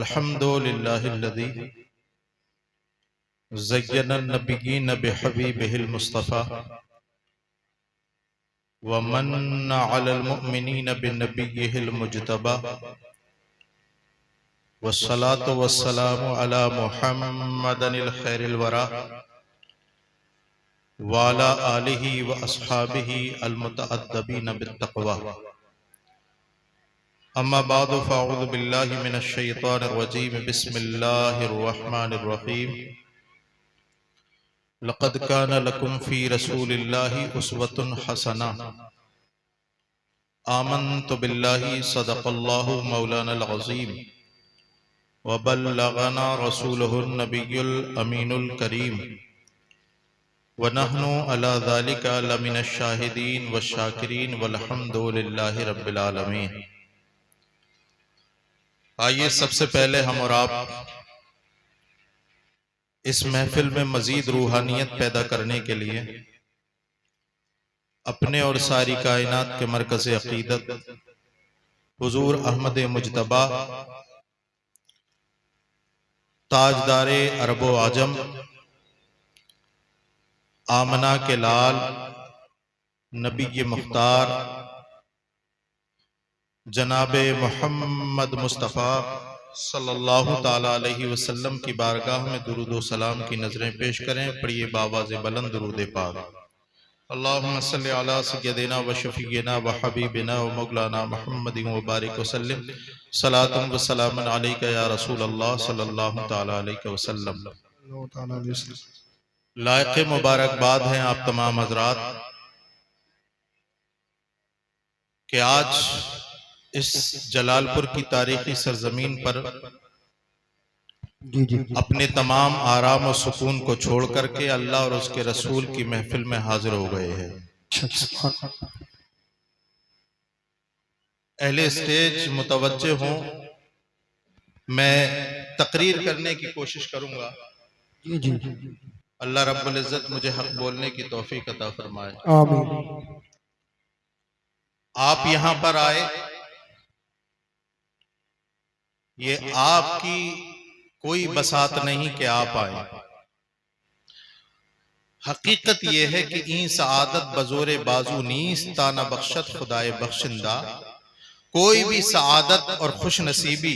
अल्हम्दुलिल्लाहिल्लज़ी ज़य्यना नबिय्यीन बिहबीबिहिल मुस्तफ़ा व मन्ना अलल मुअमिनीन बिनबिय्यिहिल मुज्तबा वस्सलातु वस्सलामु अला मुहम्मदिल खैरिल वरा व अला आलिहि व अस्हाबिहि अल मुतअद्दिबीन बित्तक़वा। अम्मा बादु फ़अऊज़ु बिल्लाहि मिनश शैतानिर रजीम। बिस्मिल्लाहिर रहमानिर रहीम। लक़द कान लकुम फ़ी रसूलिल्लाहि उस्वतुन हसना। आमन्तु बिल्लाहि सदक़ल्लाहु मौलानल अज़ीम व बल्लगना रसूलुहुन नबियुल अमीनुल करीम व नहनु अला ज़ालिका लमिनश शाहिदीन वश्शाकिरीन वल्हम्दुलिल्लाहि रब्बिल आलमीन। आइए सबसे पहले हम और आप इस महफिल में मजीद रूहानियत पैदा करने के लिए अपने और सारी कायनात के मरकज़ अक़ीदत हुज़ूर अहमद मुज्तबा ताजदारे अरब व आजम आमना के लाल नबी मुख्तार जनाबे मोहम्मद मुस्तफ़ा सल्लल्लाहु ताला अलैहि वसल्लम की बारगाह में दुरूद व सलाम की नजरें पेश करें। पढ़िए बावाज़ बुलंद दुरूद पाक। अल्लाहुम्मा सल्लि अला सय्यदिना व शफ़ीना व हबीबिना व मौलाना मुहम्मदिन व बारिक व सल्लिम सलातुन व सलामुन अलैका या रसूल अल्लाह सल्लल्लाहु ताला अलैहि वसल्लम। लायक़ मुबारकबाद हैं आप तमाम हज़रात कि आज इस जलालपुर की तारीखी सरजमीन पर अपने तमाम आराम और सुकून को छोड़ करके अल्लाह और उसके रसूल की महफिल में हाजिर हो गए हैं। अहले स्टेज मुतवज्जे हों, मैं तकरीर करने की कोशिश करूंगा। अल्लाह रब्बुल इज्जत मुझे हक बोलने की तौफीक अता फरमाए। आमीन। आप यहां पर आए, ये आपकी कोई बसात नहीं कि आप आए। हकीकत यह है कि ई सआदत बजोरे बाजू नीस ताना बख्शत खुदाए बख्शिंदा। कोई भी सआदत और खुश नसीबी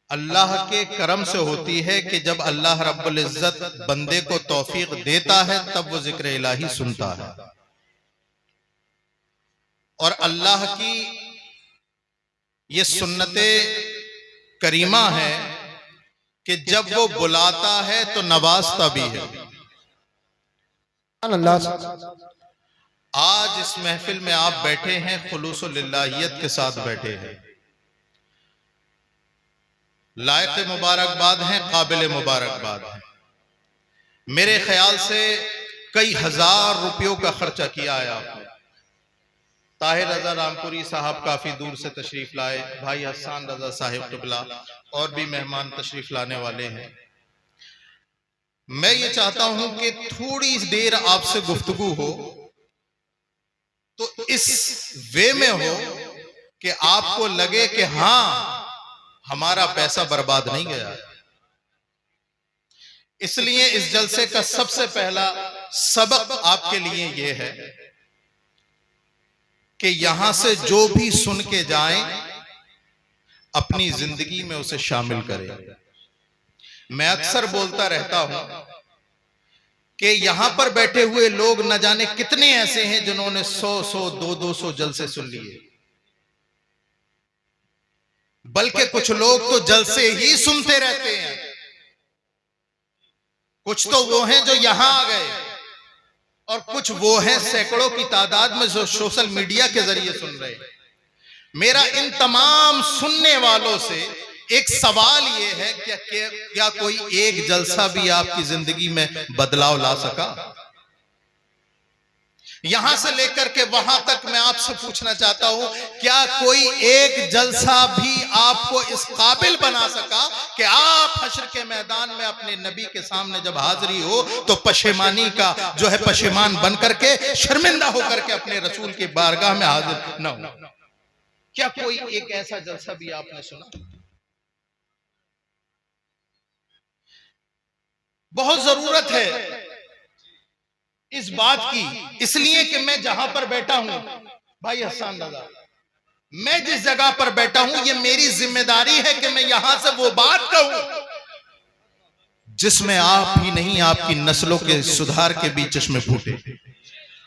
अल्लाह के करम से होती है कि जब अल्लाह रब्बुल इज्जत बंदे को तौफीक देता है तब वो जिक्र इलाही सुनता है। और अल्लाह की ये सुन्नते करीमा है कि जब वो बुलाता है तो नवाजता भी है। आज इस महफिल में आप बैठे हैं, खुलूसो लिल्लाहियत के साथ बैठे हैं। लायक मुबारकबाद हैं, काबिल मुबारकबाद हैं। मेरे ख्याल से कई हजार रुपयों का खर्चा किया है आपने। ताहिर रजा रामपुरी साहब काफी दूर से तशरीफ लाए, भाई हसन रजा साहिब क़िबला और भी मेहमान तशरीफ लाने वाले हैं। मैं ये चाहता हूं कि थोड़ी देर आपसे गुफ्तगू हो तो इस वे में हो कि आपको लगे कि हां हमारा पैसा बर्बाद नहीं गया। इसलिए इस जलसे का सबसे पहला सबक आपके लिए यह है कि यहां से जो भी सुन के जाएं अपनी जिंदगी में उसे शामिल करें। मैं अक्सर बोलता रहता हूं कि यहां पर बैठे हुए लोग न जाने कितने ऐसे हैं जिन्होंने 100-100, 200-200 जलसे सुन लिए, बल्कि कुछ लोग तो जलसे ही सुनते रहते हैं। कुछ तो वो हैं जो यहां आ गए और कुछ वो हैं सैकड़ों की तादाद में जो सोशल मीडिया के जरिए सुन रहे हैं। मेरा इन तमाम सुनने वालों से एक सवाल ये है कि क्या कोई एक जलसा भी आपकी जिंदगी में बदलाव ला सका? यहां से लेकर के वहां तक मैं आपसे पूछना चाहता हूं, क्या कोई एक जलसा भी आपको इस काबिल बना सका कि आप हश्र के मैदान में अपने नबी के सामने जब हाजिरी हो तो पशेमानी का जो है पशेमान बन करके शर्मिंदा होकर के अपने रसूल की बारगाह में हाजिर न हो? क्या कोई एक ऐसा जलसा भी आपने सुना? बहुत जरूरत है इस बात की, इसलिए कि मैं जहां पर बैठा हूं भाई हसन रजा, मैं जिस जगह पर बैठा हूं ये मेरी जिम्मेदारी है कि मैं यहां से वो बात कहूं जिसमें आप ही नहीं आपकी नस्लों के सुधार के भी चश्मे फूटे।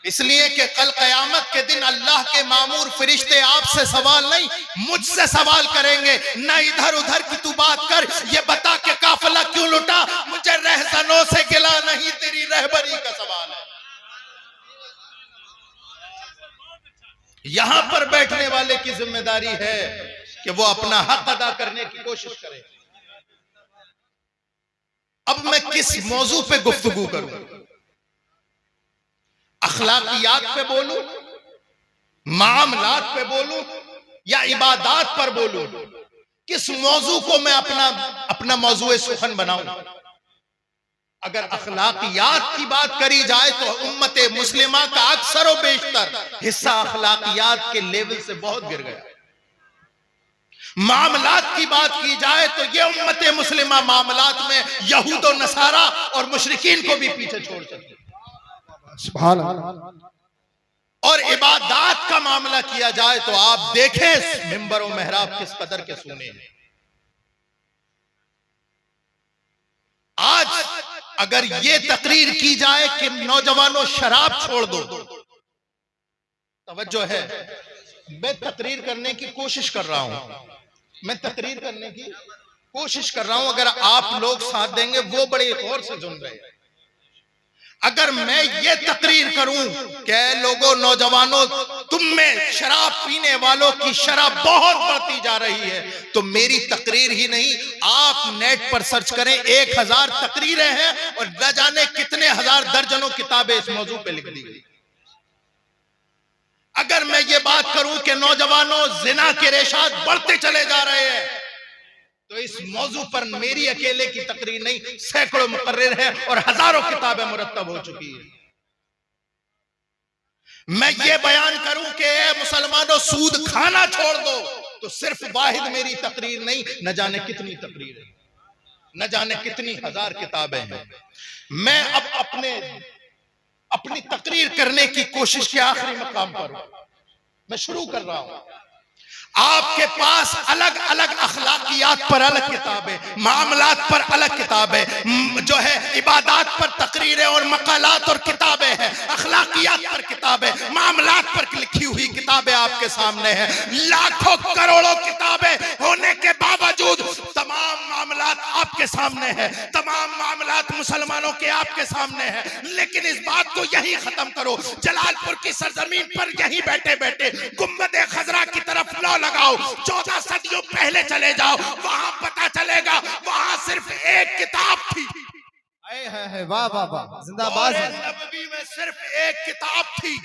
इसलिए कि कल कयामत के दिन अल्लाह के मामूर फरिश्ते आपसे सवाल नहीं मुझसे सवाल करेंगे, ना इधर उधर की तू बात कर, ये बता के काफिला क्यों लुटा, मुझे रहजनों से गिला नहीं तेरी रहबरी का सवाल है। यहां पर बैठने वाले की जिम्मेदारी है कि वो अपना हक अदा करने की कोशिश करे। अब मैं किस मौजू पे गुफ्तगू करूं, अखलाकियात पे बोलूं, मामलात पे बोलूं या इबादात पर बोलूं, किस मौजू को मैं अपना मौजू सुखन बनाऊं। अगर अखलाकियात की बात करी जाए तो उम्मत मुस्लिमा का अक्सर और बेशतर हिस्सा अखलाकियात के लेवल से बहुत गिर गया। मामलात की बात की जाए तो ये उम्मत मुस्लिमा मामलात में यहूद और नसारा और मुशरिकीन को भी पीछे छोड़ सकती। सुभान अल्लाह। और इबादत का मामला किया जाए तो आप देखें मिंबर और मेहराब किस कदर के सोने हैं। आज अगर ये तकरीर की जाए कि नौजवानों शराब छोड़ दो, तवज्जो है, मैं तकरीर करने की कोशिश कर रहा हूं, मैं तकरीर करने की कोशिश कर रहा हूं, अगर आप लोग साथ देंगे वो बड़े गौर से सुन रहे हैं। अगर मैं ये तकरीर करूं कि लोगों नौजवानों तुम में शराब पीने वालों की शराब बहुत बढ़ती जा रही है, तो मेरी तकरीर ही नहीं, आप नेट पर सर्च करें 1000 तकरीरें हैं और न जाने कितने हजार दर्जनों किताबें इस मौजू पे लिख दी गई। अगर मैं ये बात करूं कि नौजवानों जिना के रेशात बढ़ते चले जा रहे हैं, तो इस मौजू पर मेरी अकेले की तकरीर नहीं, सैकड़ों मुकर्रिर है और हजारों किताबें मुरत्तब हो चुकी है। मैं ये बयान करूं कि मुसलमानों सूद खाना छोड़ दो, तो सिर्फ वाहिद मेरी तकरीर नहीं, न जाने कितनी तकरीर है, न जाने कितनी हजार किताबें हैं। मैं अब अपनी तकरीर करने की कोशिश के आखिरी मकाम पर मैं शुरू कर रहा हूं। आपके पास अलग अलग अखलाकियात पर अलग किताबें, मामलात पर अलग किताबें, जो है इबादत पर तकरीरें और मकालात और किताबें हैं, अखलाकियात पर किताबें, मामलात पर लिखी हुई किताबें आपके सामने हैं। लाखों करोड़ों किताबें होने के बावजूद तमाम मामलात आपके सामने हैं, तमाम मामलात मुसलमानों के आपके सामने हैं। लेकिन इस बात को यही खत्म करो, जलालपुर की सरजमीन पर यही बैठे बैठे गुम्बद खजरा की तरफ लौ लगाओ, 14 सदियों पहले चले जाओ, वहां पता चलेगा वहां सिर्फ एक किताब थी। वाह वाह वाह, जिंदाबाद। नबवी में सिर्फ एक किताब थी,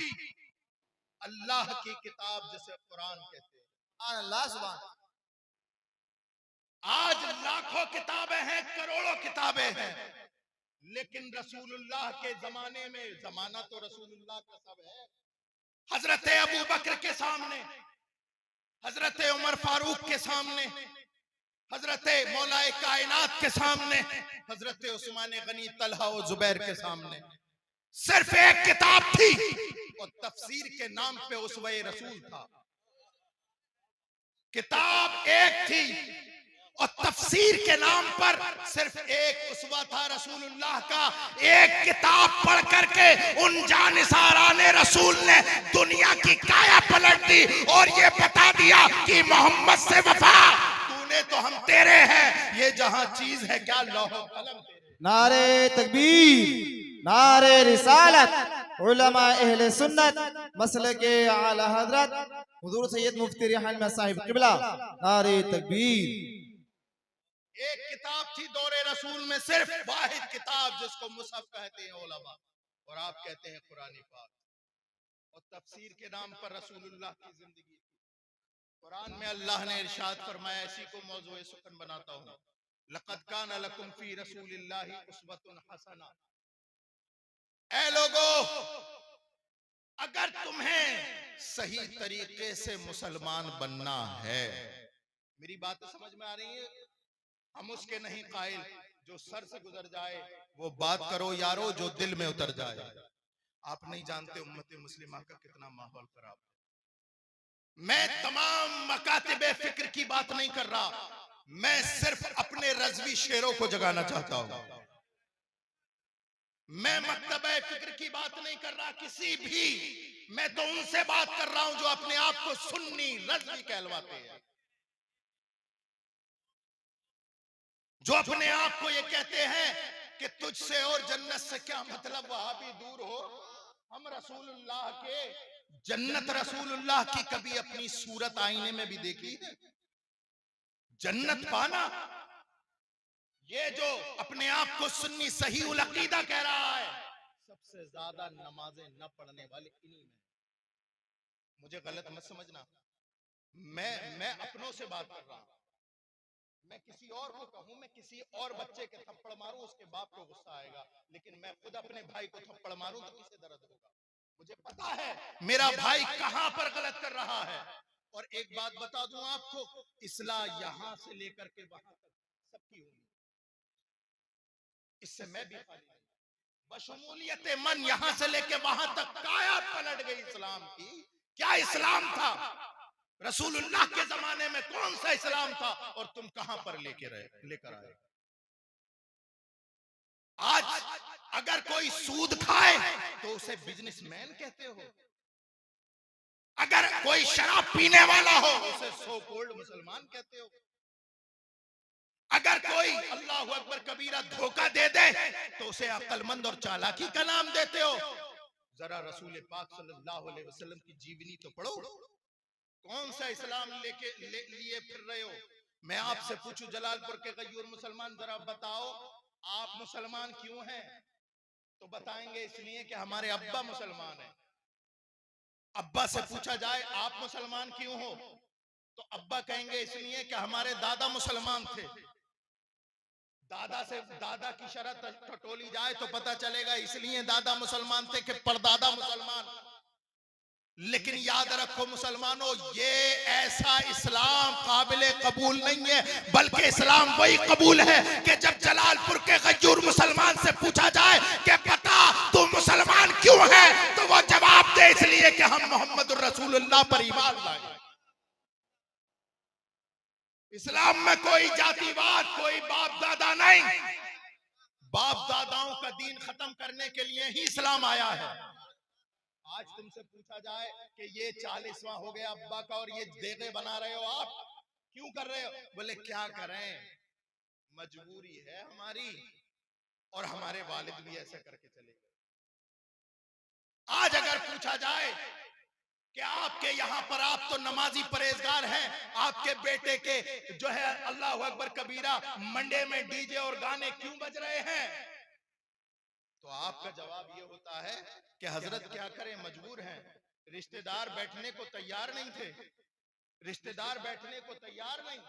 अल्लाह की किताब जिसे कुरान कहते हैं। अल्लाह सुभान। आज लाखों किताबें हैं, करोड़ों किताबें हैं, लेकिन रसूलुल्लाह के जमाने में, जमाना तो रसूलुल्लाह का सब है, हजरत अबू बकर के सामने, हजरत उमर फारूक के सामने, हजरत मौलाए कायनात के सामने, हजरत उस्मान गनी, तलहा और जुबैर के सामने सिर्फ एक किताब थी और तफसीर के नाम पे उसवे रसूल था। किताब एक थी और तफसीर के नाम पर सिर्फ एक उसवा था रसूलुल्लाह का। एक किताब पढ़ करके उन जानिसाराने रसूल ने दुनिया की काया पलट दी और ये बता दिया कि मोहम्मद से वफा, तूने तो हम तेरे हैं, ये जहां चीज है क्या लौह कलम। नारे तकबीर, नारे रिसालत, उलमा अहले सुन्नत, मसलके आला हजरत हुजूर सैयद मुफ्ती रिहान में साहिब किबला, नारे तकबीर। एक किताब थी दौरे रसूल में, सिर्फ वाहिद किताब जिसको मुसहफ कहते हैं उलमा और आप कहते हैं कुरान पाक, और तफसीर के नाम पर रसूलुल्लाह की जिंदगी थी। कुरान में अल्लाह ने इरशाद फरमाया, इसी को मौजूए सुकन बनाता हूं, लक़द कान लकुम फी रसूलिल्लाहि उस्वतुन हसना। ऐ लोगों, अगर तुम्हें सही तरीके से मुसलमान बनना है, मेरी बात समझ में आ रही है? हम उसके नहीं कायल, जो सर से गुजर जाए वो बात करो यारो जो दिल में उतर जाए। आप नहीं जानते उम्मत मुस्लिमा का कितना माहौल खराब है। मैं तमाम मकातिबे फिक्र की बात नहीं कर रहा, मैं सिर्फ अपने रज़वी शेरों को जगाना चाहता हूं। मैं मकतबे फिक्र की बात नहीं कर रहा किसी भी, मैं तो उनसे बात कर रहा हूं जो अपने आप को सुन्नी रज़वी कहलवाते हैं, जो अपने आप को ये कहते हैं कि तुझसे और जन्नत से क्या मतलब, वहां भी दूर हो, हम रसूलुल्लाह के, जन्नत रसूलुल्लाह की कभी अपनी सूरत आईने में भी देखी है? जन्नत पाना, ये जो अपने आप को सुन्नी सही उल अकीदा कह रहा है, सबसे ज्यादा नमाजें न पढ़ने वाले इन्हीं में। मुझे गलत मत समझना, मैं अपनों से बात कर रहा हूं। मैं किसी और को कहूं, मैं किसी और बच्चे के थप्पड़ मारूं, उसके बाप को गुस्सा आएगा, लेकिन मैं खुद अपने भाई को थप्पड़ मारूं तो किसे दर्द होगा? मुझे पता है मेरा भाई कहां पर गलत कर रहा है। और एक बात बता दूं आपको, इस्लाह यहां से लेकर के वहां तक सबकी होगी, इससे मैं भी खाली नहीं। बशमूलियत मन यहां से लेके वहां तक काया पलट गई इस्लाम की। क्या इस्लाम था? रसूलुल्लाह के जमाने में कौन सा इस्लाम था और तुम कहां पर लेकर आए? आज अगर कोई सूद खाए तो उसे बिजनेसमैन कहते हो, अगर कोई शराब पीने वाला हो उसे सो कोल्ड मुसलमान कहते हो, अगर कोई अल्लाहु अकबर कबीरा धोखा दे दे तो उसे अक्लमंद और चालाकी का नाम देते हो। जरा रसूल पाक सल्लल्लाहु अलैहि वसल्लम की जीवनी तो पढ़ो, कौन सा इस्लाम लिए फिर रहे हो? मैं आपसे पूछूं, जलालपुर के गयूर मुसलमान, जरा बताओ आप मुसलमान क्यों हैं? तो बताएंगे इसलिए कि हमारे अब्बा मुसलमान हैं। अब्बा से पूछा जाए आप मुसलमान क्यों हो, तो अब्बा कहेंगे इसलिए कि हमारे दादा मुसलमान थे। दादा की शरत टटोली जाए तो पता चलेगा इसलिए दादा मुसलमान थे कि परदादा मुसलमान। लेकिन याद रखो मुसलमानों, ये ऐसा इस्लाम काबिले कबूल नहीं है, बल्कि इस्लाम वही कबूल है कि जब जलालपुर के गयूर मुसलमान से पूछा जाए कि बता तू मुसलमान क्यों है, तो वो जवाब दे इसलिए कि हम मोहम्मद रसूलुल्लाह पर ईमान लाए। इस्लाम में कोई जातिवाद, कोई बाप दादा नहीं। बाप दादाओं का दीन खत्म करने के लिए ही इस्लाम आया है। आज तुमसे पूछा जाए कि ये 40वां हो गया अब्बा का और ये देगे बना रहे हो, आप क्यों कर रहे हो? बोले क्या करें, मजबूरी है हमारी, और हमारे वालिद भी ऐसे करके चले गए। आज अगर पूछा जाए कि आपके यहाँ पर, आप तो नमाजी परहेजगार हैं, आपके बेटे के जो है अल्लाह अकबर कबीरा मंडे में डीजे और गाने क्यों बज रहे हैं, तो आपका जवाब ये होता है कि हजरत क्या करें, मजबूर हैं। रिश्तेदार बैठने को तैयार नहीं थे, रिश्तेदार बैठने को तैयार नहीं,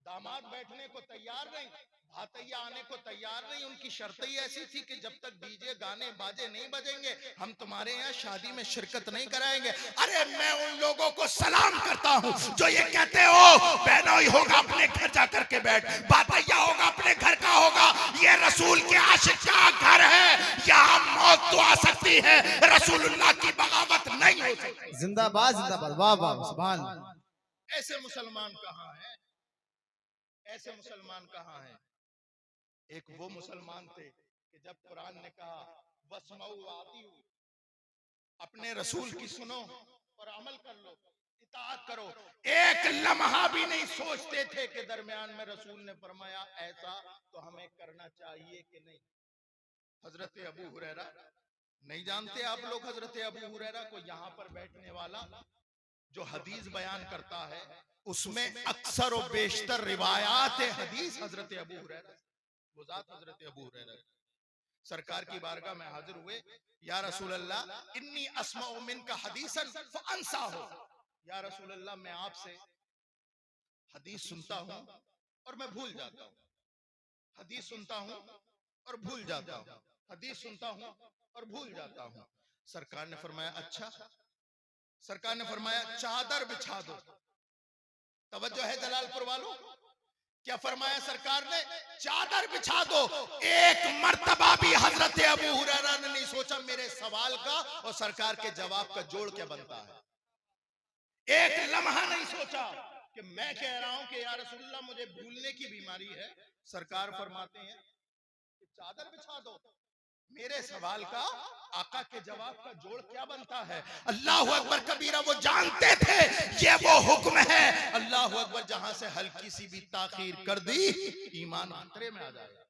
दामाद बैठने को तैयार नहीं, भातैया आने को तैयार नहीं। उनकी शर्त ही ऐसी थी कि जब तक डीजे गाने बाजे नहीं बजेंगे हम तुम्हारे यहाँ शादी में शिरकत नहीं कराएंगे। अरे मैं उन लोगों को सलाम करता हूँ जो ये कहते हो बहनोई होगा अपने घर जाकर के बैठ, भातैया होगा अपने घर का होगा, ये रसूल के आशिक का घर है, यहाँ मौत तो आ सकती है, रसूलुल्लाह की बगावत नहीं हो सकती। जिंदाबाद जिंदाबाद, वाह वाह, सुभान अल्लाह। ऐसे मुसलमान कहाँ हैं? ऐसे मुसलमान कहाँ हैं? एक वो मुसलमान थे कि जब कुरान ने कहा वस्माउ वातिउ, अपने रसूल की सुनो और अमल कर लो, इताअत करो, एक लम्हा भी नहीं सोचते थे कि दरमियान में रसूल ने फरमाया ऐसा तो हमें करना चाहिए कि नहीं। हजरत अबू हुरैरा, नहीं जानते आप लोग हजरत अबू हुरैरा को? यहाँ पर बैठने वाला जो हदीस बयान करता है उसमें अक्सर और बेशतर रिवायात हदीस हजरत अबू हुरैरा, वो जात हजरत अबू हुरैरा सरकार की बारगाह में हाजिर हुए। या रसूल अल्लाह इन्नी अस्माउ मिनका हदीसन फअंसा हो, या रसूल अल्लाह मैं आपसे हदीस सुनता हूँ और मैं भूल जाता हूँ, हदीस सुनता हूँ और भूल जाता हूँ, हदीस सुनता हूँ और भूल जाता हूँ। सरकार ने फरमाया अच्छा, सरकार ने फरमाया चादर बिछा दो। तवज्जो है जलालपुर वालों, क्या फरमाया सरकार ने? चादर बिछा दो। एक मर्तबा भी हजरत अबू हुरैरा ने नहीं सोचा मेरे सवाल का और सरकार के जवाब का जोड़ क्या बनता है। एक लम्हा नहीं सोचा कि मैं कह रहा हूं कि या रसूलल्लाह मुझे भूलने की बीमारी है। सरकार फरमाते हैं कि चादर बिछा दो। मेरे सवाल का आका के जवाब का जोड़ क्या बनता है। अल्लाह अकबर कबीरा। वो जानते थे ये वो हुक्म है। अल्लाह अकबर। जहां से हल्की सी भी ताखीर कर दी ईमान खतरे में आ जाएगा।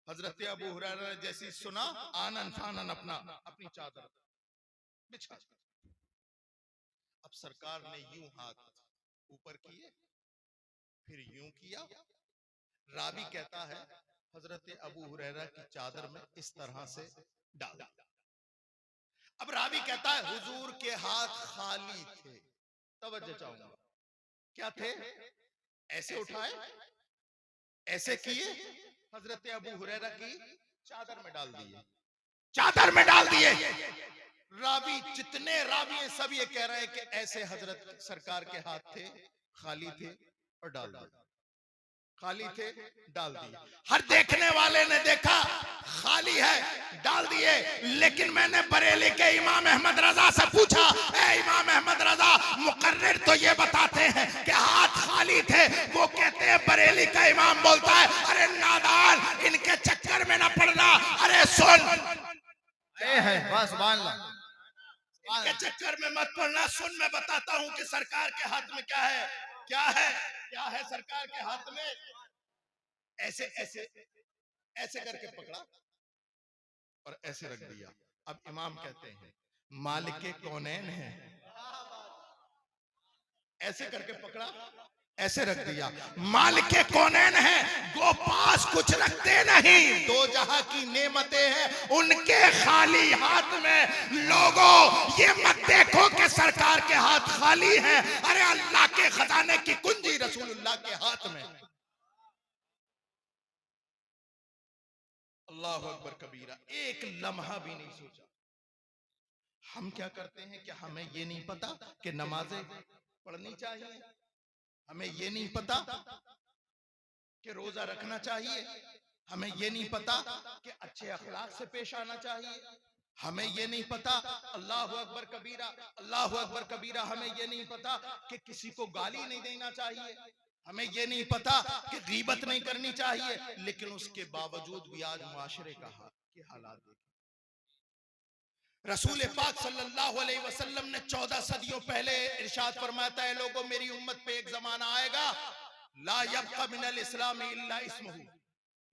हजरत अबू हुरैरा ने जैसी सुना आनन फानन अपनी चादर बिछा दी। अब सरकार ने यूं हाथ ऊपर किए, फिर यूं किया। रावी कहता है हजरत अबू हुरैरा की चादर में इस तरह से डाल। अब रावी कहता है हुजूर के हाथ खाली थे। तवज्जो चाहूंगा, क्या थे? ऐसे उठाए, ऐसे किए, हजरत अबू हुरैरा की चादर में डाल दिए। चादर में डाल दिए। रावी जितने रावी हैं सब ये कह रहे हैं कि ऐसे हजरत सरकार के हाथ थे, खाली थे और डाल दिए। खाली थे, डाल दिए। हर देखने वाले ने देखा खाली है, डाल दिए। लेकिन मैंने बरेली के इमाम अहमद रजा से पूछा, ए इमाम अहमद रजा, मुकर्रिर तो ये बताते हैं कि हाथ खाली थे। वो कहते हैं, बरेली का इमाम बोलता है, अरे नादान, इनके चक्कर में ना पड़ना। अरे सुन, इनके चक्कर में मत पड़ना। सुन, मैं बताता हूं कि सरकार के हाथ में क्या है। क्या है? क्या है सरकार के हाथ में? ऐसे ऐसे ऐसे करके पकड़ा और ऐसे रख दिया। अब इमाम कहते हैं मालिक कौनैन है। ऐसे करके पकड़ा, ऐसे रख दिया। मालिक कौनैन है, वो पास कुछ रखते नहीं। दो जहां की नेमतें हैं उनके खाली हाथ में। लोगों ये मत देखो कि सरकार के हाथ खाली हैं। अरे अल्लाह के खजाने की कुंजी रसूलुल्लाह के हाथ में। अल्लाह अकबर कबीरा। एक लम्हा भी नहीं सोचा। हम क्या करते हैं कि हमें ये नहीं पता कि नमाजें पढ़नी चाहिए, हमें ये नहीं पता कि रोजा रखना चाहिए, हमें ये नहीं पता कि अच्छे अखलाक से पेश आना चाहिए, हमें ये नहीं पता। अल्लाह अकबर कबीरा, अल्लाह अकबर कबीरा। हमें ये नहीं पता कि किसी को गाली नहीं देना चाहिए, हमें ये नहीं पता कि गीबत नहीं करनी चाहिए। लेकिन उसके बावजूद भी आज माशरे का हालात देखिए। रसूल पाक सल्लल्लाहु अलैहि वसल्लम ने 14 सदियों पहले इरशाद फरमाया था, लोगों मेरी उम्मत पे एक जमाना आएगा, ला यब्का मिनल इस्लाम इल्ला इस्मुहु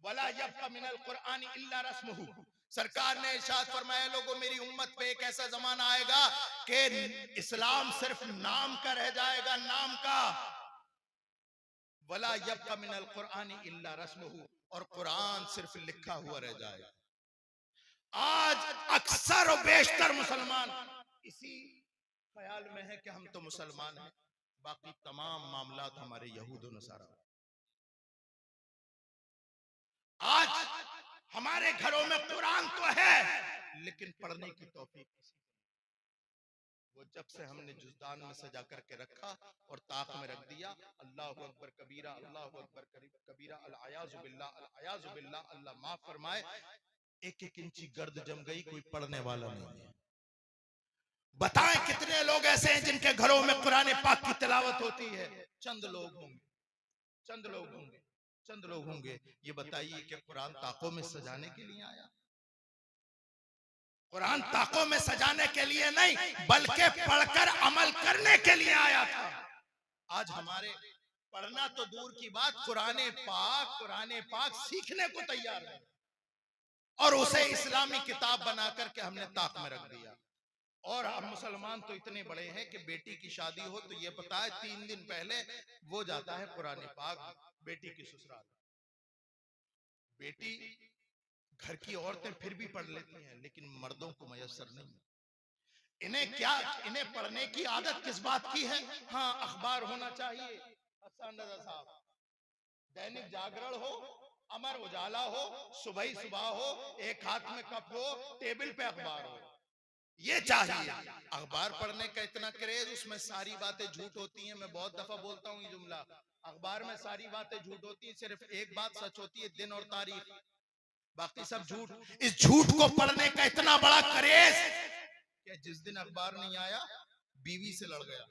वला यब्का मिनल कुरआन इल्ला रस्मुहु। सरकार ने इरशाद फरमाया, लोगों मेरी उम्मत पे एक ऐसा जमाना आएगा कि इस्लाम सिर्फ नाम का रह जाएगा, नाम का। वला यब्का मिनल कुरआन इल्ला रस्मुहु, और कुरान सिर्फ लिखा हुआ रह जाएगा। आज अक्सर और बेशतर मुसलमान इसी ख्याल में है कि हम तो मुसलमान हैं, बाकी तमाम मामलात हमारे यहूद और नसारा। आज हमारे घरों में कुरान तो है लेकिन पढ़ने की तौफीक नहीं। वो जब से हमने जुज़दान में सजा करके रखा और ताक में रख दिया, अल्लाह अकबर कबीरा, अल्लाह अकबर कबीरा, अल-अयाज़ु बिल्लाह, अल-अयाज़ु बिल्लाह। अल्लाह माफ फरमाए, एक एक इंची गर्द जम गई, कोई पढ़ने वाला नहीं है। बताएं कितने लोग ऐसे हैं जिनके घरों में कुरान पाक की तिलावत होती है? चंद लोग होंगे, चंद लोग होंगे, चंद लोग होंगे। ये बताइए कि कुरान ताकों में सजाने के लिए आया? कुरान ताकों में सजाने के लिए नहीं, बल्कि पढ़कर अमल करने के लिए आया था। आज हमारे पढ़ना तो दूर की बात, कुरान पाक सीखने को तैयार है और उसे इस्लामी किताब बना करके हमने ताक में रख दिया। और हम मुसलमान तो इतने बड़े हैं कि बेटी की शादी हो तो ये पता है 3 दिन पहले वो जाता है कुरान पाक बेटी की ससुराल। बेटी घर की औरतें फिर भी पढ़ लेती हैं लेकिन मर्दों को मयसर नहीं। इन्हें पढ़ने की आदत किस बात की है? हाँ, अखबार होना चाहिए, हसन रजा साहब, दैनिक जागरण हो, अमर उजाला हो, सुबह हो, एक हाथ में कप हो, टेबल पे अखबार हो, ये चाहिए। अखबार पढ़ने का इतना क्रेज, उसमें सारी बातें झूठ होती हैं। मैं बहुत दफा बोलता हूँ ये जुमला, अखबार में सारी बातें झूठ होती है, सिर्फ एक बात सच होती है, दिन और तारीख, बाकी सब झूठ। इस झूठ को पढ़ने का इतना बड़ा क्रेज कि जिस दिन अखबार नहीं आया बीवी से लड़ गया,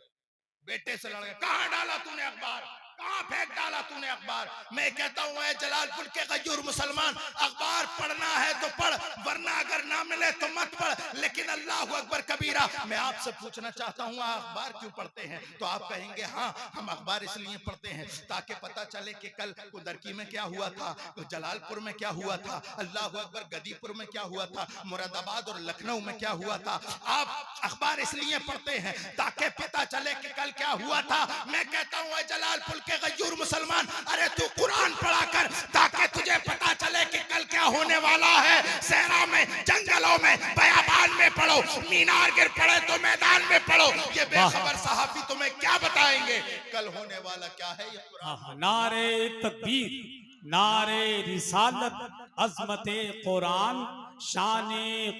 बेटे से लड़ गया, कहां डाला तूने अखबार, कहां फेंक डाला तूने अखबार। मैं कहता हूं ऐ जलालपुर के गजूर मुसलमान, अखबार पढ़ना है तो पढ़, वरना अगर ना मिले तो मत पढ़। लेकिन अल्लाह अकबर कबीरा, मैं आपसे पूछना चाहता हूं अखबार क्यों पढ़ते हैं? तो आप कहेंगे हाँ हम अखबार इसलिए पढ़ते हैं ताकि पता चले कि कल कुदरकी में क्या हुआ था, जलालपुर में क्या हुआ था, अल्लाह अकबर गदीपुर में क्या हुआ था, मुरादाबाद और लखनऊ में क्या हुआ था। आप अखबार इसलिए पढ़ते हैं ताकि पता चले कि कल क्या हुआ था। मैं कहता हूं जलालपुर के गजूर मुसलमान, अरे तू कुरान पढ़ा कर ताकि तुझे पता चले कि कल क्या होने वाला है। सहरा में, जंगलों में, बयाबान में पढ़ो, मीनार गिर पड़े तो मैदान में पढ़ो। ये बेखबर सहाफी तुम्हें क्या बताएंगे कल होने वाला क्या है। ये कुरान। नारे तकबीर, नारे रिसालत, अजमत कुरान, शान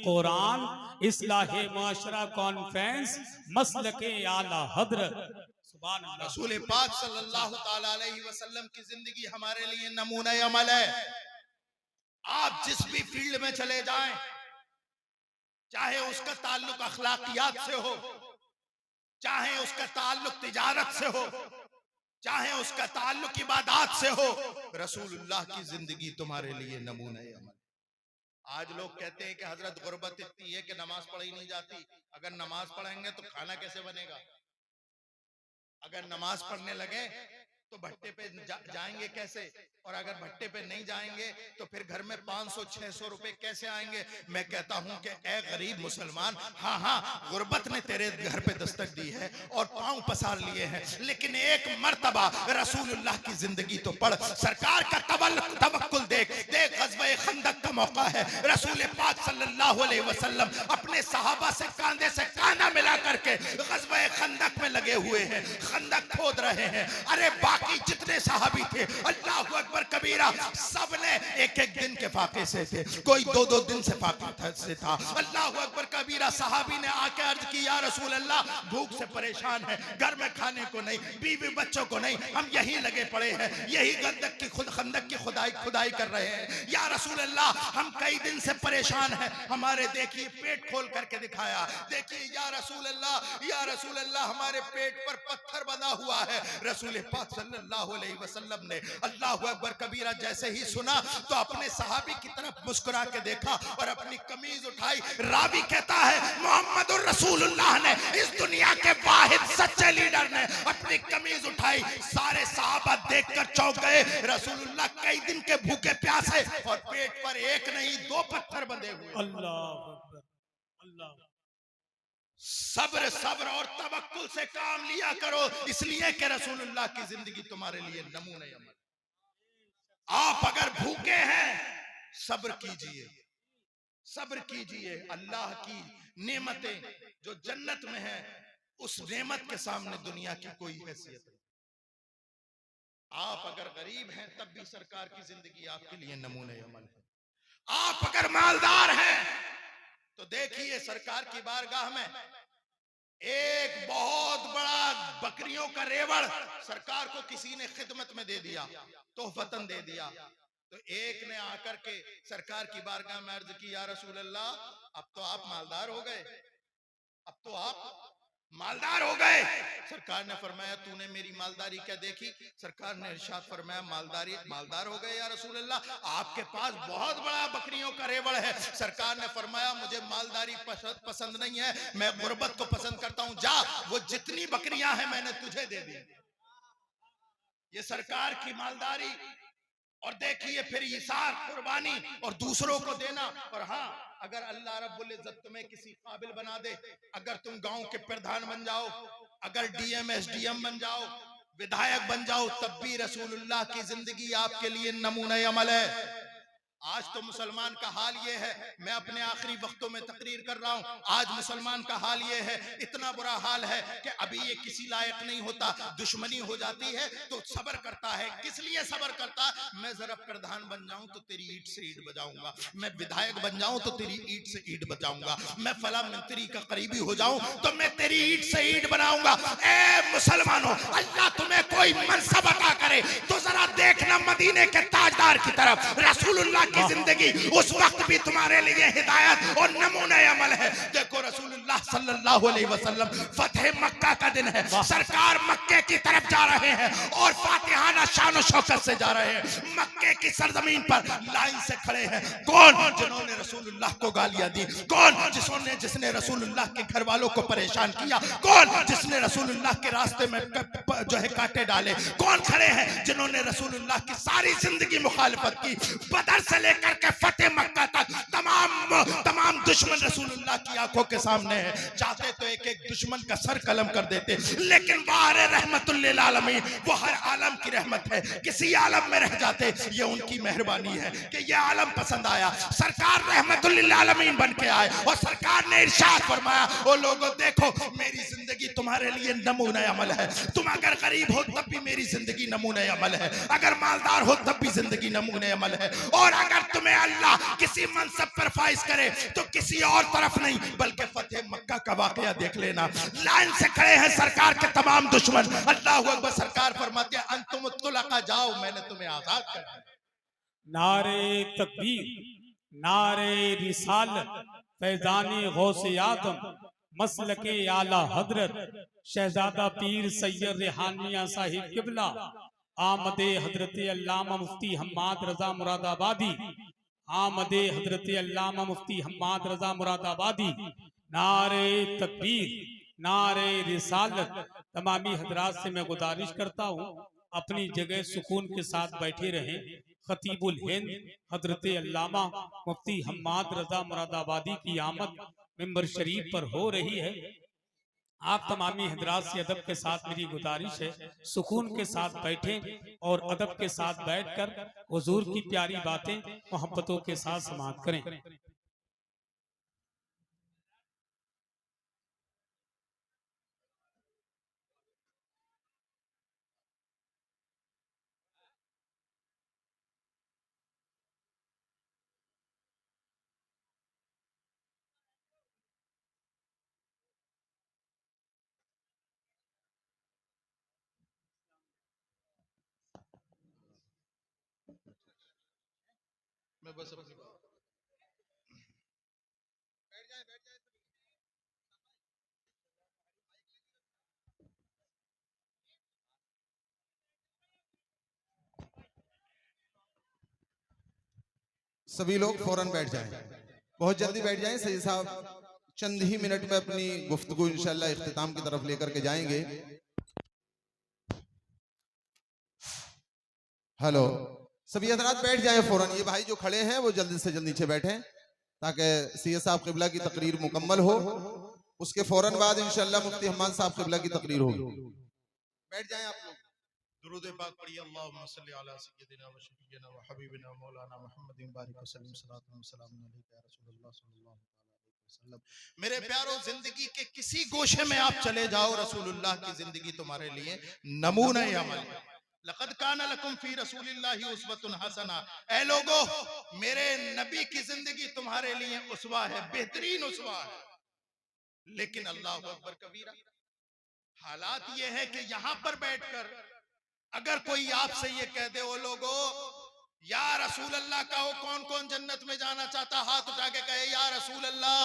कुरान, इस्लाह माशरा कॉन्फ्रेंस, मसलके आला हजरत। सुभान अल्लाह। रसूल पाक सल्लल्लाहु ताला अलैहि वसल्लम की जिंदगी हमारे लिए नमूना अमल है। आप जिस भी फील्ड में चले जाएं, चाहे उसका ताल्लुक अखलाकियात से हो, चाहे उसका ताल्लुक तिजारत से हो, चाहे उसका ताल्लुक इबादत से हो, रसूलुल्लाह की जिंदगी तुम्हारे लिए नमूना अमल। आज लोग कहते हैं कि हजरत गुर्बत इतनी है कि नमाज पढ़ी नहीं जाती। अगर नमाज पढ़ेंगे तो खाना कैसे बनेगा? अगर नमाज पढ़ने लगे तो भट्टे पे जाएंगे कैसे? और अगर भट्टे पे नहीं जाएंगे तो फिर घर में 500-600 रुपए कैसे आएंगे? मैं कहता हूं कि ए गरीब मुसलमान, हाँ हाँ गुर्बत ने तेरे घर पे दस्तक दी है और पांव पसार लिए हैं, लेकिन एक मर्तबा रसूलुल्लाह की जिंदगी तो पढ़। सरकार का तवक्कुल देख। ग़ज़वा खंदक का मौका है, रसूल पाक सल्लल्लाहु अलैहि वसल्लम अपने सहाबा से कांधे से कांधा मिला करके ग़ज़वा खंदक में लगे हुए हैं, खंदक खोद रहे हैं। अरे बाकी जितने सहाबी थे, अल्लाह अकबर कबीरा, सब ने एक एक दिन के फाके से थे, कोई 2-2 दिन से फाके से था। अल्लाह अकबर कबीरा, सहाबी ने आके अर्ज की, या रसूल अल्लाह भूख से परेशान है, घर में खाने को नहीं, बीवी बच्चों को नहीं, हम यहीं लगे पड़े हैं, यही खंदक की खुदाई कर रहे हैं। या रसूल अल्लाह हम कई दिन से परेशान हैं, हमारे देखिए पेट खोल करके दिखाया, देखिए या रसूल अल्लाह हमारे पेट पर पत्थर बना हुआ है। रसूल पाक सल्लल्लाहु अलैहि वसल्लम ने अल्लाह अकबर कबीरा जैसे ही सुना तो अपने सहाबी की तरफ मुस्कुरा के देखा और अपनी कमीज उठाई। रावी कहता है मोहम्मदुर रसूलुल्लाह ने, इस दुनिया के वाहिद सच्चे लीडर ने अपनी कमीज उठाई। सारे सहाबा देखकर चौंक गए। रसूलुल्लाह कई दिन के भूखे प्यासे और पेट पर एक नहीं 2 पत्थर बंधे हुए। अल्लाह अकबर, अल्लाह। सब्र और तवक्कुल से काम लिया करो, इसलिए कि रसूलुल्लाह की जिंदगी तुम्हारे लिए नमूने अमल। आप अगर भूखे हैं सब्र कीजिए, सब्र कीजिए। अल्लाह की नेमतें जो जन्नत में है, उस नेमत के सामने दुनिया की कोई हैसियत नहीं। आप अगर गरीब हैं तब भी सरकार की जिंदगी आपके लिए नमूने अमल है। आप अगर मालदार हैं तो देखिए सरकार की बारगाह में एक बहुत बड़ा बकरियों का रेवड़ सरकार को किसी ने खिदमत में दे दिया, तोहफतन दे दिया। तो एक ने आकर के सरकार की बारगाह में अर्ज की, या रसूल अल्लाह अब तो आप मालदार हो गए, अब तो आप मालदार हो गए। सरकार ने फरमाया तूने मेरी मालदारी क्या देखी? सरकार ने इरशाद फरमाया मालदार हो गए या रसूल अल्लाह, आपके पास बहुत बड़ा बकरियों का रेवड़ है। सरकार ने फरमाया मुझे मालदारी पसंद नहीं है, मैं गुर्बत को पसंद करता हूं, जा वो जितनी बकरियां हैं मैंने तुझे दे दी। ये सरकार की मालदारी। और देखिए फिर इसार, कुर्बानी और दूसरों को देना। और हाँ, अगर अल्लाह रब्बुल इज्जत तुम्हें किसी काबिल बना दे, अगर तुम गांव के प्रधान बन जाओ, अगर डीएम एसडीएम बन जाओ, विधायक बन जाओ, तब भी रसूलुल्लाह की जिंदगी आपके लिए नमूना अमल है। आज तो मुसलमान का हाल ये है, मैं अपने आखिरी वक्तों में तकरीर कर रहा हूं, आज मुसलमान का हाल ये है, इतना बुरा हाल है कि अभी ये किसी लायक नहीं होता, दुश्मनी हो जाती है तो सब्र करता है। किस लिए सब्र करता? मैं जरा प्रधान बन जाऊं तो तेरी ईंट से ईंट बजाऊंगा, मैं विधायक बन जाऊं तो तेरी ईंट से ईंट बजाऊंगा, मैं फला मंत्री का करीबी हो जाऊं तो मैं तेरी ईंट से ईंट बनाऊंगा। ए मुसलमानों, अल्लाह तुम्हें कोई मनसब अता करे तो जरा देखना मदीने के ताजदार की तरफ। रसूलुल्लाह की जिंदगी उस वक्त भी तुम्हारे लिए हिदायत और नमूना अमल है। देखो रसूलुल्लाह सल्लल्लाहु अलैहि वसल्लम, फतेह मक्का का दिन है, सरकार मक्के की तरफ जा रहे हैं और फातिहाना शान और शौकत से जा रहे हैं। मक्के की सरजमीन पर लाइन से खड़े हैं कौन? जिन्होंने रसूलुल्लाह को गालियां दी, कौन? जिसने रसूलुल्लाह के घर वालों को परेशान किया, कौन? जिसने रसूलुल्लाह के रास्ते में जो है कांटे डाले, कौन खड़े हैं? जिन्होंने रसूलुल्लाह की सारी जिंदगी मुखालिफत की। बदर से लेकर के फतेह मक्का तक तमाम दुश्मन रसूलुल्लाह की आंखों के सामने है। चाहते तो एक एक दुश्मन का सर कलम कर देते, लेकिन बाहर रहमतुल लिल आलमीन, वो हर आलम की रहमत है, किसी आलम में रह जाते, ये उनकी मेहरबानी है कि ये आलम पसंद आया, सरकार रहमतुल लिल आलमीन बन के आए और सरकार ने इरशाद फरमाया, ओ लोगों देखो मेरी जिंदगी तुम्हारे लिए नमूना अमल है। तुम अगर गरीब हो तब भी मेरी जिंदगी नमूना अमल है, अगर मालदार हो तब भी जिंदगी नमूना अमल है, और अगर तुम्हें अल्लाह किसी मनसब पर फाइज करे तो किसी और तरफ नहीं बल्कि फतेह मक्का का वाकया देख लेना। लाइन से खड़े हैं सरकार के तमाम दुश्मन। अल्लाहू अकबर। सरकार फरमाते हैं अंतुम तुलका, जाओ मैंने तुम्हें आजाद कर दिया। नारे तकबीर, नारे रिसालत, फैजाने गौसे आदम, मसलके आला हजरत शहजादा पीर सैयद रेहानिया साहिब किबला, आमदे हजरत अल्लामा मुफ्ती हम्माद रजा मुरादाबादी, आमदे हजरत अल्लामा मुफ्ती हम्माद रजा मुरादाबादी। नारे तकबीर, नारे रिसालत। तमामी हजरात से मैं गुजारिश करता हूँ अपनी जगह सुकून के साथ बैठे रहें। खतीबुल हिंद हजरत अल्लामा मुफ्ती हम्माद रजा मुरादाबादी की आमद मिंबर शरीफ पर हो रही है। आप तमामी हजरात से अदब के साथ मेरी गुजारिश है, सुकून के साथ बैठें और अदब के साथ बैठकर हुजूर की प्यारी बातें मोहब्बतों के साथ समाअत करें। मैं बस अपनी बात सभी लोग फौरन बैठ जाएं, बहुत जल्दी बैठ जाएं। सैयद साहब चंद ही मिनट में अपनी गुफ्तगू इंशाल्लाह इख्तिताम की तरफ लेकर के जाएंगे। हेलो, सभी हजरात बैठ जाएं फौरन। ये भाई जो खड़े हैं वो जल्दी से जल्द नीचे बैठें ताकि सैयद साहब किबला की तकरीर मुकम्मल हो। उसके फौरन बाद इंशाल्लाह मुफ्ती हम्माद साहब किबला की तकरीर होगी। बैठ जाएं आप लोग। दुरूद पाक पढ़िए। अल्लाहुम्मा सल्ली अला सय्यिदिना व शफीना व हबीबिना मौलाना मुहम्मदिन बारिक वसल्लम सल्लल्लाहु अलैहि या रसूलुल्लाह सल्लल्लाहु अलैहि वसल्लम। मेरे प्यारो, जिंदगी के किसी गोशे में आप चले जाओ, रसूलुल्लाह की जिंदगी तुम्हारे लिए नमूना अमल है। लक़द काना लकुम फी रसूलिल्लाहि उस्वतुन हसना। ऐ लोगो, मेरे नबी की जिंदगी तुम्हारे लिए उसवा है, बेहतरीन उसवा है। लेकिन अल्लाहु अकबर कबीरा, हालात ये है कि यहां पर बैठकर अगर कोई आपसे ये कह दे, ओ लोगो या रसूल अल्लाह कहो, कौन कौन जन्नत में जाना चाहता, हाथ उठा के कहे या रसूल अल्लाह।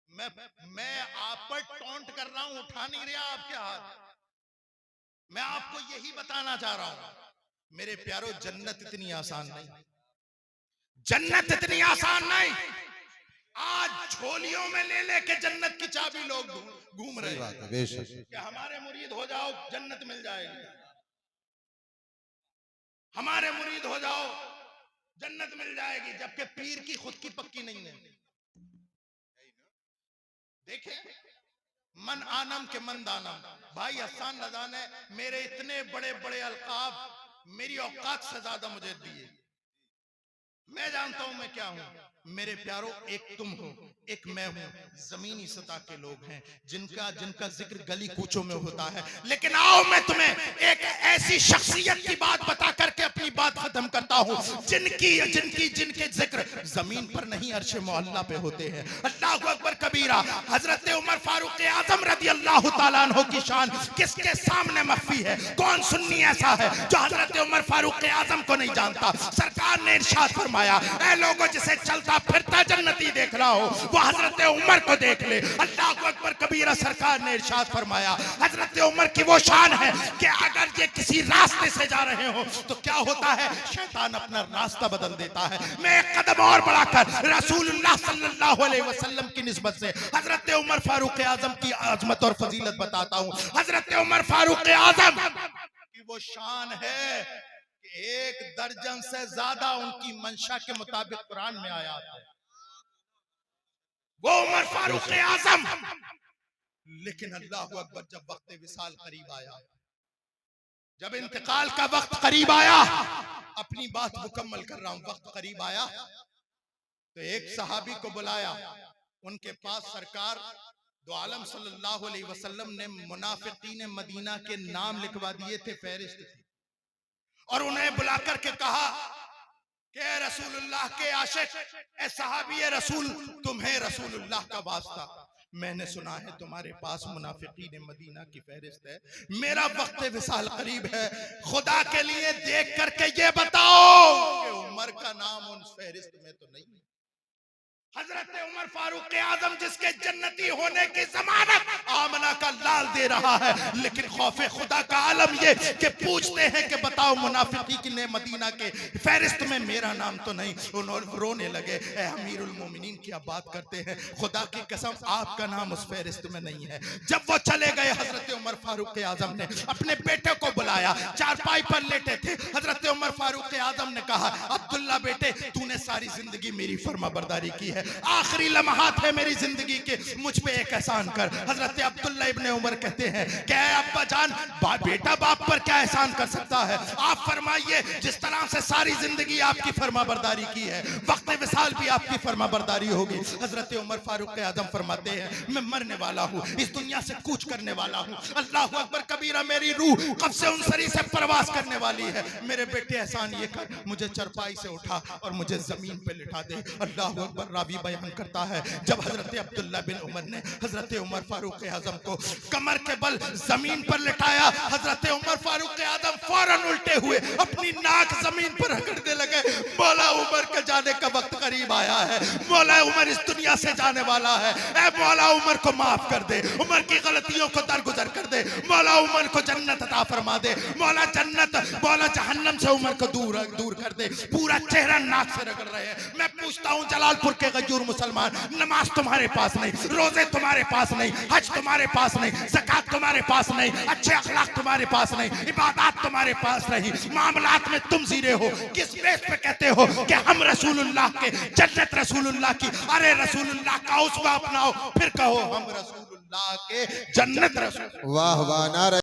मैं आप पर टॉन्ट कर रहा हूं, उठा नहीं रहा आपके हाथ। मैं आपको यही बताना चाह रहा हूं मेरे प्यारो, जन्नत इतनी आसान नहीं, जन्नत इतनी आसान नहीं। आज झोलियों में ले लेके जन्नत की चाबी लोग घूम रहे हैं कि हमारे मुरीद हो जाओ जन्नत मिल जाएगी, हमारे मुरीद हो जाओ जन्नत मिल जाएगी, जबकि पीर की खुद की पक्की नहीं है। देखें, मन आनम के मन दानम। भाई हसन रजा ने मेरे इतने बड़े बड़े अलकाब मेरी औकात से ज्यादा मुझे दिए, मैं जानता हूं मैं क्या हूं। मेरे प्यारो, एक तुम हो, एक मैं हूं। जमीनी सतह के लोग हैं जिनका जिनका जिक्र गली कूचों में होता है। लेकिन आओ मैं तुम्हें एक ऐसी शख्सियत की बात बता करके अपनी बात खत्म करता हूं जिनकी जिनकी जिनके जिक्र जमीन पर नहीं अर्श मुअल्ला पे होते हैं। अल्लाहु अकबर कबीरा। हजरत उमर फारूक आजम रदी अल्लाह तआला अन्हु की शान किसके सामने मख्फी है? कौन सुन्नी ऐसा है जो हजरत उमर फारूक आजम को नहीं जानता? सरकार ने इरशाद फरमाया, ऐ लोगों जिसे चलता फिरता जन्नती देख रहा हो वो हजरत उमर को देख ले। अल्लाहु अकबर कबीरा। सरकार ने इरशाद फरमाया, हजरत उमर की वो शान है कि अगर ये किसी रास्ते से जा रहे हो तो क्या होता है, शैतान अपना रास्ता बदल देता है। मैं एक कदम और बढ़ाकर रसूलुल्लाह सल्लल्लाहु अलैहि वसल्लम की निस्बत से हजरत उमर फारूक आजम की अजमत और फजीलत बताता हूं। हजरत उमर फारूक आजम की वो शान है कि 1 दर्जन से ज्यादा उनकी मंशा के मुताबिक कुरान में आयात है। वो उमर फारूक आजम। लेकिन अल्लाहु अकबर, जब वक्त विसाल करीब आया, जब इंतकाल का वक्त करीब आया, अपनी बात मुकम्मल कर रहा हूं, वक्त करीब आया तो एक सहाबी को बुलाया। उनके पास सरकार दो आलम सल्लल्लाहु अलैहि वसल्लम ने मुनाफिकीन मदीना के नाम लिखवा दिए थे, फहरिस्त थी, और उन्हें बुलाकर के कहा कि रसूलुल्लाह के आशिक, ए सहाबी रसूल, तुम्हें रसूलुल्लाह का वास्ता, मैंने सुना है तुम्हारे पास मुनाफिकीन मदीना की फहरिस्त है। मेरा वक्त विसाल करीब है, खुदा के लिए देख करके ये बताओ कि उमर का नाम उन फहरिस्त में तो नहीं है। हजरत उमर फारूक आजम जिसके जन्नती होने की जमानत आमना का लाल दे रहा है, लेकिन खौफे खुदा का आलम ये कि पूछते हैं कि बताओ मुनाफिकीन मदीना के फहरिस्त में मेरा नाम तो नहीं। उन्होंने रोने लगे, ए अमीरुल मोमिनीन क्या बात करते हैं, खुदा की कसम आपका नाम उस फहरिस्त में नहीं है। जब वो चले गए, हजरत उमर फारूक आजम ने अपने बेटे को बुलाया, चारपाई पर लेटे थे। हजरत उमर फारूक आजम ने कहा, अब्दुल्ला बेटे, तूने सारी जिंदगी मेरी फर्माबरदारी की है, आखिरी लम्हात है मेरी जिंदगी के, मुझ पे एक एहसान कर। हजरत अब्दुल्ला इब्ने उमर कहते हैं, क्या अब्बा जान, बेटा बाप पर क्या एहसान कर सकता है? आप फरमाइए, जिस तरह से सारी जिंदगी आपकी फर्माबरदारी की है, वक्त विसाल भी आपकी फर्माबरदारी होगी। हजरत उमर फारूक आजम फरमाते हैं, मैं मरने वाला हूँ, इस दुनिया से कूच करने वाला हूँ। अल्लाहु अकबर कबीरा। मेरी रूह कब से उन सरी से प्रवास करने वाली है। मेरे बेटे एहसान ये कर, मुझे चरपाई से उठा और मुझे जमीन पे लिटा दे। अल्लाहु अकबर। रावी बयान करता है, जब हजरत अब्दुल्ला बिन उमर ने हजरत उमर फारूक आजम को कमर के बल जमीन पर लिटाया, हजरत उमर फारूक आजम फौरन उल्टे हुए अपनी नाक जमीन पर रगड़ने लगे। मौला उमर के जाने का वक्त करीब आया है, मौला उमर इस दुनिया से जाने वाला है। ऐ मौला उमर को माफ कर दे, उमर की गलतियों को दरगुजर कर दे, मौला उमर को जन्नत अता फरमा दे, मौला जन्नत, मौला जहन्नम से उमर को दूर कर दे। पूरा चेहरा नाक से रगड़ रहे हैं। मैं पूछता हूँ, जलालपुर के गजूर मुसलमान, नमाज तुम्हारे पास नहीं, रोजे तुम्हारे पास नहीं, हज तुम्हारे पास नहीं, ज़कात तुम्हारे पास नहीं, अच्छे अखलाक तुम्हारे पास नहीं, इबादत तुम्हारे पास नहीं, मामलात में तुम जीरे हो। किस बेस पे कहते हो कि हम रसूलुल्लाह के जन्नत रसूलुल्लाह की? अरे रसूलुल्लाह का उसवा अपनाओ, फिर कहो हम रसूलुल्लाह के जन्नत रसूल। वाह वाह, नारे